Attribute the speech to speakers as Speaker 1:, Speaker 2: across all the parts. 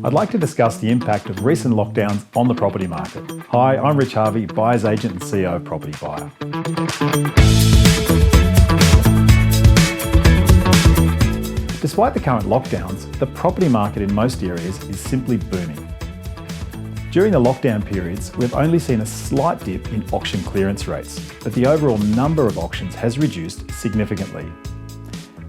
Speaker 1: I'd like to discuss the impact of recent lockdowns on the property market. Hi, I'm Rich Harvey, buyer's agent and CEO of Propertybuyer. Despite the current lockdowns, the property market in most areas is simply booming. During the lockdown periods, we've only seen a slight dip in auction clearance rates, but the overall number of auctions has reduced significantly.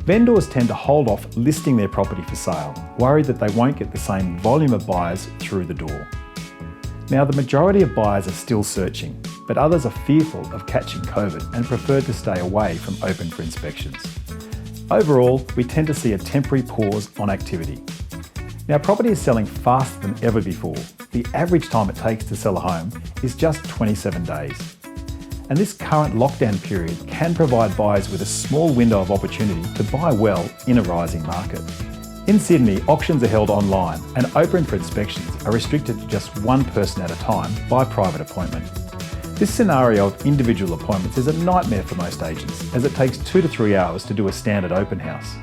Speaker 1: Vendors tend to hold off listing their property for sale, worried that they won't get the same volume of buyers through the door. Now, the majority of buyers are still searching, but others are fearful of catching COVID and prefer to stay away from open for inspections. Overall, we tend to see a temporary pause on activity. Now, property is selling faster than ever before. The average time it takes to sell a home is just 27 days. And this current lockdown period can provide buyers with a small window of opportunity to buy well in a rising market. In Sydney, auctions are held online and open for inspections are restricted to just one person at a time by private appointment. This scenario of individual appointments is a nightmare for most agents, as it takes 2 to 3 hours to do a standard open house.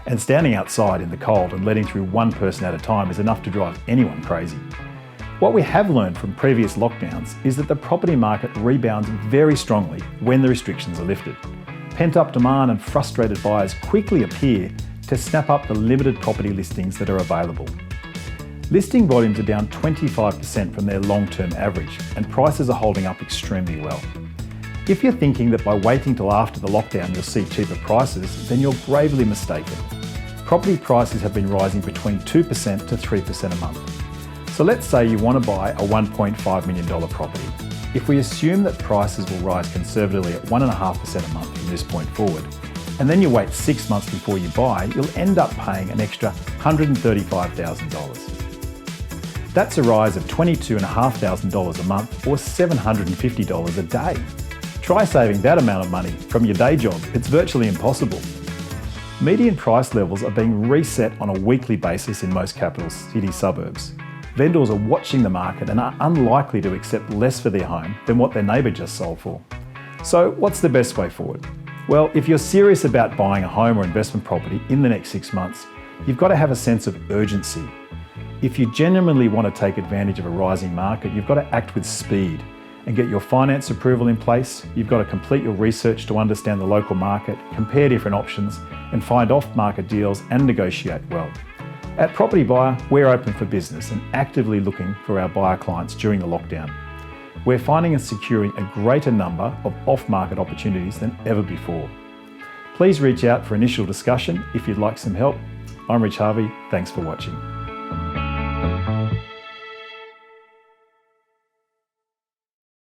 Speaker 1: And standing outside in the cold and letting through one person at a time is enough to drive anyone crazy. What we have learned from previous lockdowns is that the property market rebounds very strongly when the restrictions are lifted. Pent-up demand and frustrated buyers quickly appear to snap up the limited property listings that are available. Listing volumes are down 25% from their long-term average, and prices are holding up extremely well. If you're thinking that by waiting till after the lockdown you'll see cheaper prices, then you're gravely mistaken. Property prices have been rising between 2% to 3% a month. So let's say you want to buy a $1.5 million property. If we assume that prices will rise conservatively at 1.5% a month from this point forward, and then you wait 6 months before you buy, you'll end up paying an extra $135,000. That's a rise of $22,500 a month or $750 a day. Try saving that amount of money from your day job. It's virtually impossible. Median price levels are being reset on a weekly basis in most capital city suburbs. Vendors are watching the market and are unlikely to accept less for their home than what their neighbour just sold for. So what's the best way forward? Well, if you're serious about buying a home or investment property in the next 6 months, you've got to have a sense of urgency. If you genuinely want to take advantage of a rising market, you've got to act with speed and get your finance approval in place. You've got to complete your research to understand the local market, compare different options, and find off-market deals and negotiate well. At Propertybuyer, we're open for business and actively looking for our buyer clients during the lockdown. We're finding and securing a greater number of off-market opportunities than ever before. Please reach out for initial discussion if you'd like some help. I'm Rich Harvey. Thanks for watching.